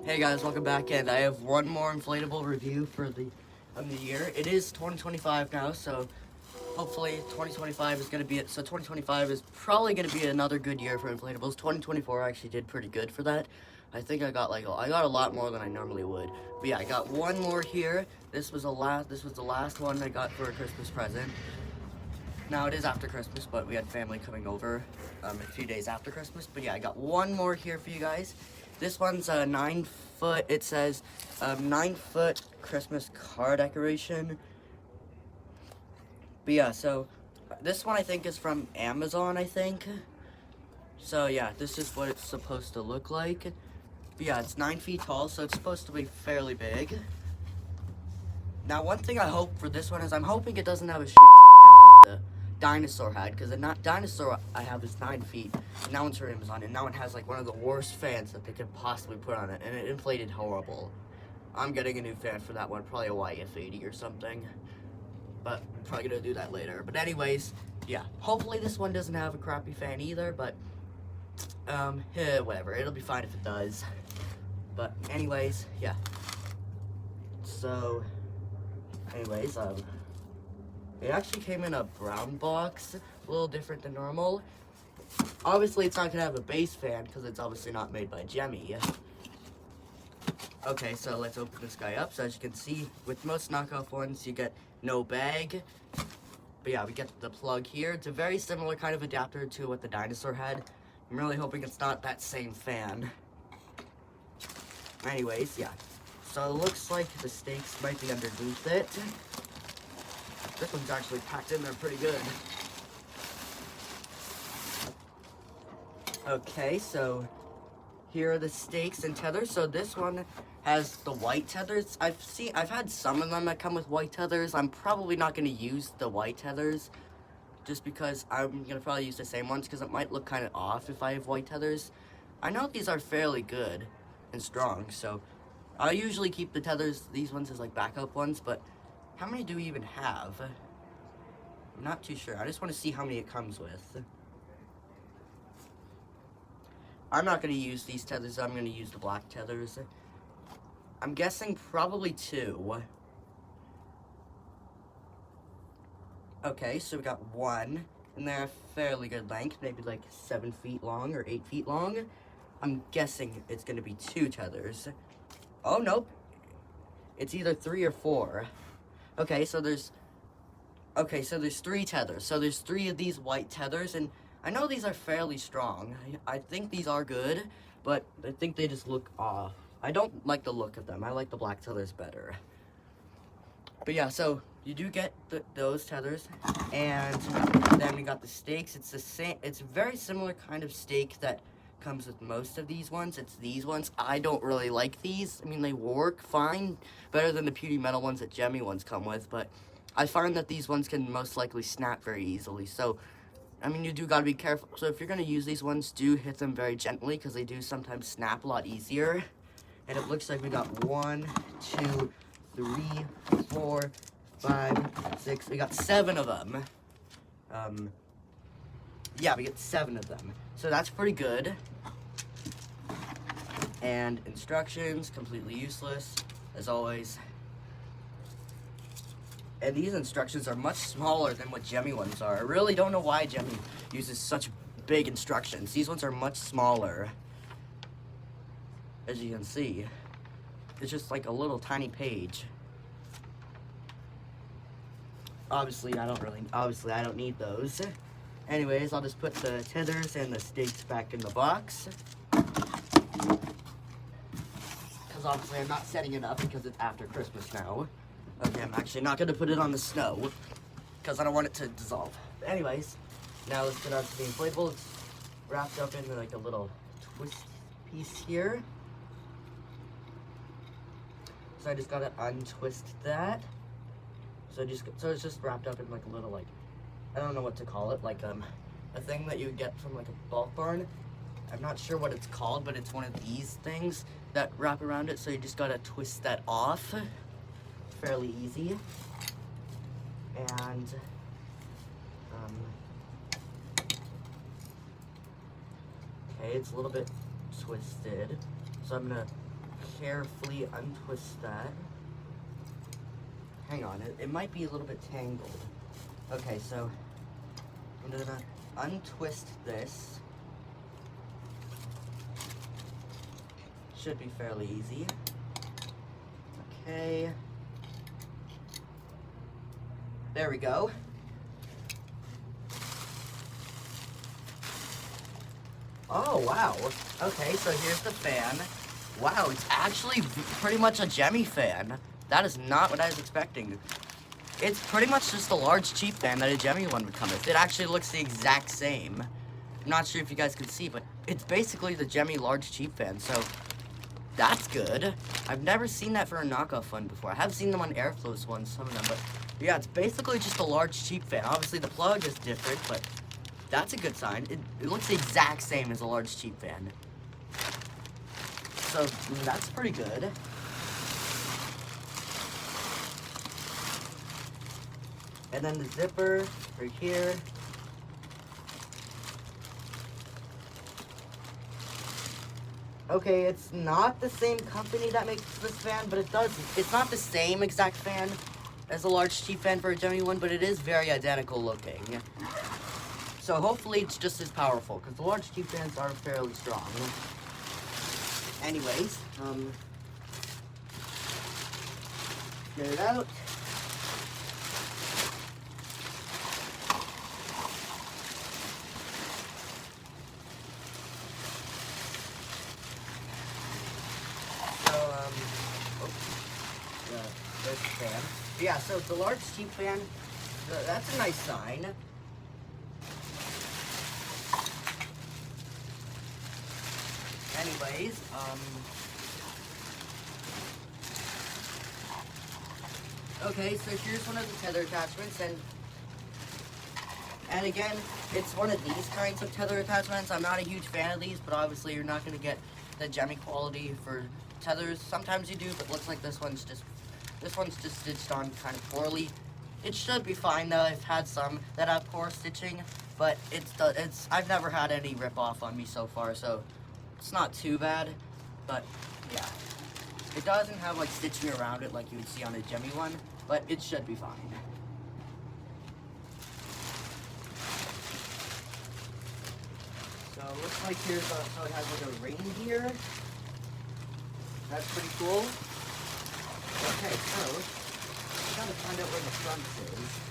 Hey guys, welcome back, and I have one more inflatable review for the year. It is 2025 now, so hopefully 2025 is going to be it. So 2025 is probably going to be another good year for inflatables. 2024 actually did pretty good for that. I think I got a lot more than I normally would. But yeah, I got one more here. This was the last one I got for a Christmas present. Now it is after Christmas, but we had family coming over a few days after Christmas. But yeah, I got one more here for you guys. This one's a 9-foot. It says 9-foot Christmas car decoration. But yeah, so this one I think is from Amazon, I think. So yeah, this is what it's supposed to look like. But yeah, it's 9 feet tall, so it's supposed to be fairly big. Now, one thing I hope for this one is I'm hoping it doesn't have a shit like the dinosaur had, because the dinosaur I have is 9 feet, and that one's from Amazon, and now it has like one of the worst fans that they could possibly put on it, and it inflated horrible. I'm getting a new fan for that one, probably a YF80 or something, but I'm probably gonna do that later. But anyways, yeah, hopefully this one doesn't have a crappy fan either, but whatever, it'll be fine if it does. But anyways, yeah. So anyways, it actually came in a brown box, a little different than normal. Obviously, it's not gonna have a base fan because it's obviously not made by Jemmy. Okay, so let's open this guy up. So as you can see, with most knockoff ones, you get no bag. But yeah, we get the plug here. It's a very similar kind of adapter to what the dinosaur had. I'm really hoping it's not that same fan. Anyways, yeah. So it looks like the stakes might be underneath it. This one's actually packed in there pretty good. Okay, so here are the stakes and tethers. So this one has the white tethers. I've had some of them that come with white tethers. I'm probably not going to use the white tethers just because I'm going to probably use the same ones because it might look kind of off if I have white tethers. I know these are fairly good and strong, so I usually keep the tethers, these ones as like backup ones, but how many do we even have? I'm not too sure. I just want to see how many it comes with. I'm not going to use these tethers. I'm going to use the black tethers. I'm guessing probably 2. Okay, so we got 1, and they're a fairly good length, maybe like 7 feet long or 8 feet long. I'm guessing it's going to be 2 tethers. Oh, nope. It's either 3 or 4. Okay, so there's 3 tethers. So there's 3 of these white tethers, and I know these are fairly strong. I think these are good, but I think they just look off. I don't like the look of them. I like the black tethers better. But yeah, so you do get those tethers, and then we got the stakes. It's the same. It's a very similar kind of stake that comes with most of these ones. It's these ones. I don't really like these. I mean, they work fine, better than the puny metal ones that Jemmy ones come with, but I find that these ones can most likely snap very easily. So, I mean, you do gotta be careful. So if you're gonna use these ones, do hit them very gently because they do sometimes snap a lot easier. And it looks like we got 1, 2, 3, 4, 5, 6. We got 7 of them. Yeah, we get 7 of them. So that's pretty good. And instructions, completely useless, as always. And these instructions are much smaller than what Jemmy ones are. I really don't know why Jemmy uses such big instructions. These ones are much smaller. As you can see, it's just like a little tiny page. Obviously, I don't need those. Anyways, I'll just put the tethers and the stakes back in the box. Because obviously I'm not setting it up because it's after Christmas now. Okay, I'm actually not going to put it on the snow because I don't want it to dissolve. But anyways, now let's get on to the inflatable. It's wrapped up in like a little twist piece here. So I just got to untwist that. So it's just wrapped up in like a little, like, I don't know what to call it, like a thing that you get from like a bulk barn. I'm not sure what it's called, but it's one of these things that wrap around it. So you just got to twist that off. Fairly easy. And okay, it's a little bit twisted, so I'm gonna carefully untwist that. Hang on, it might be a little bit tangled. Okay, so I'm gonna untwist this. Should be fairly easy. Okay. There we go. Oh, wow. Okay, so here's the fan. Wow, it's actually pretty much a Jemmy fan. That is not what I was expecting. It's pretty much just a large cheap fan that a Jemmy one would come with. It actually looks the exact same. I'm not sure if you guys can see, but it's basically the Jemmy large cheap fan, so that's good. I've never seen that for a knockoff one before. I have seen them on Airflow's ones, some of them, but yeah, it's basically just a large cheap fan. Obviously, the plug is different, but that's a good sign. It looks the exact same as a large cheap fan. So that's pretty good. And then the zipper right here. Okay, it's not the same company that makes this fan, but it's not the same exact fan as a large cheap fan for a Jemmy one, but it is very identical looking. So hopefully it's just as powerful, because the large cheap fans are fairly strong. Anyways, get it out. There's the fan. Yeah, so the large cheap fan, that's a nice sign. Anyways, okay, so here's one of the tether attachments, and again, it's one of these kinds of tether attachments. I'm not a huge fan of these, but obviously you're not going to get the Jemmy quality for tethers. Sometimes you do, but looks like this one's just stitched on kind of poorly. It should be fine though. I've had some that have poor stitching, but I've never had any rip off on me so far, so it's not too bad. But yeah, it doesn't have like stitching around it like you would see on a Jemmy one, but it should be fine. So it looks like so it has like a ring here. That's pretty cool. Okay, so I'm trying to find out where the front is.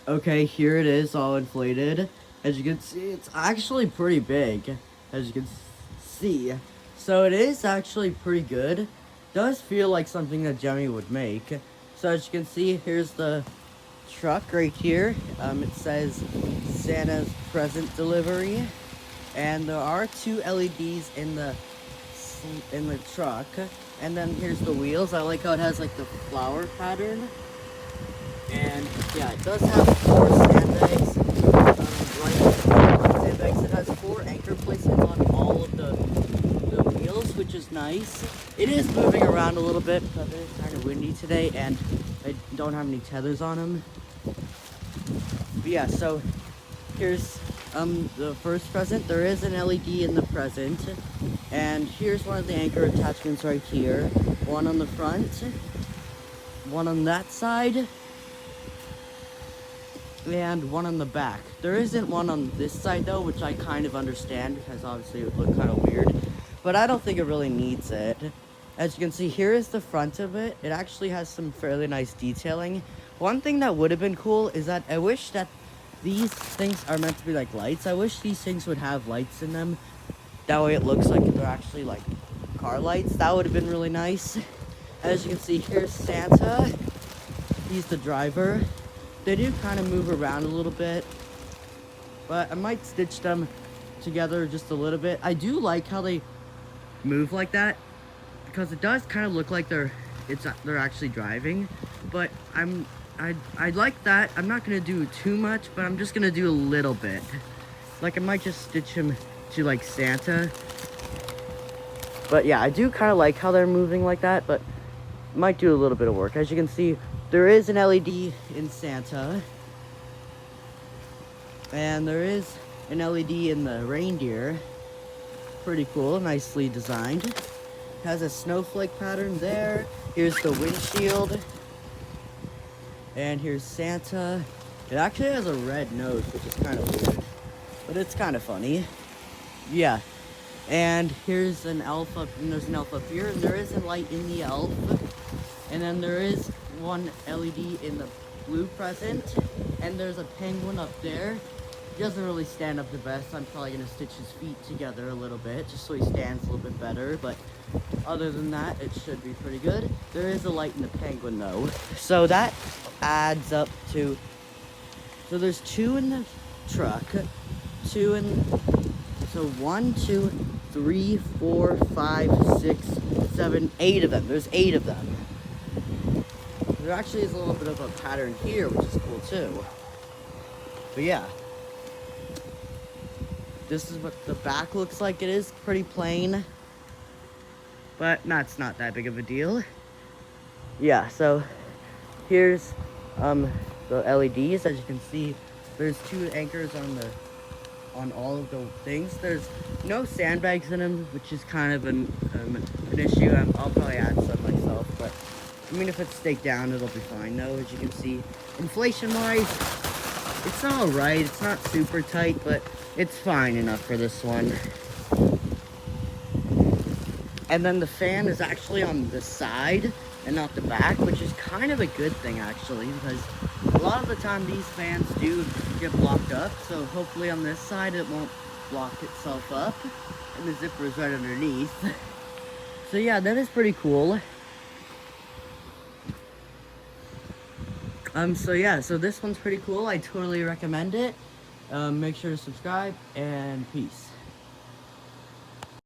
Okay, here it is, all inflated. As you can see, it's actually pretty big, as you can see. So it is actually pretty good. Does feel like something that Jemmy would make. So as you can see, here's the truck right here. It says Santa's present delivery. And there are 2 LEDs in the truck. And then here's the wheels. I like how it has like the flower pattern. And yeah, it does have 4 sandbags. Sandbags. It has 4 anchor placements on all of the wheels, which is nice. It is moving around a little bit because it is kind of windy today, and I don't have any tethers on them. But yeah, so here's the first present. There is an LED in the present, and here's one of the anchor attachments right here. One on the front, one on that side, and one on the back. There isn't one on this side though, which I kind of understand because obviously it would look kind of weird, but I don't think it really needs it. As you can see, here is the front of it. It actually has some fairly nice detailing. One thing that would have been cool is that I wish that these things are meant to be like lights. I wish these things would have lights in them. That way it looks like they're actually like car lights. That would have been really nice. As you can see, here's Santa. He's the driver. They do kind of move around a little bit, but I might stitch them together just a little bit. I do like how they move like that, because it does kind of look like they're actually driving, but I like that. I'm not gonna do too much, but I'm just gonna do a little bit. Like, I might just stitch him to like Santa. But yeah, I do kind of like how they're moving like that, but might do a little bit of work. As you can see, there is an LED in Santa, and there is an LED in the reindeer. Pretty cool, nicely designed. Has a snowflake pattern there. Here's the windshield. And here's Santa. It actually has a red nose, which is kind of weird, but it's kind of funny. Yeah. And here's an elf up, and there's an elf up here, and there is a light in the elf. And then there is one LED in the blue present, and there's a penguin up there. He doesn't really stand up the best. I'm probably gonna stitch his feet together a little bit, just so he stands a little bit better, but other than that, it should be pretty good. There is a light in the penguin though. So that adds up to, so there's 2 in the truck, 2 in, so 1, 2, 3, 4, 5, 6, 7, 8 of them. There's 8 of them. There actually is a little bit of a pattern here, which is cool too. But yeah. This is what the back looks like. It is pretty plain, but that's not that big of a deal. Yeah, so here's the LEDs. As you can see, there's 2 anchors on all of the things. There's no sandbags in them, which is kind of an issue. I'll probably add some myself, but I mean, if it's staked down, it'll be fine though. As you can see, inflation-wise, it's all right. It's not super tight, but it's fine enough for this one. And then the fan is actually on the side and not the back, which is kind of a good thing actually, because a lot of the time these fans do get blocked up, so hopefully on this side it won't block itself up, and the zipper is right underneath. So yeah, that is pretty cool. So yeah, so this one's pretty cool. I totally recommend it. Make sure to subscribe, and peace.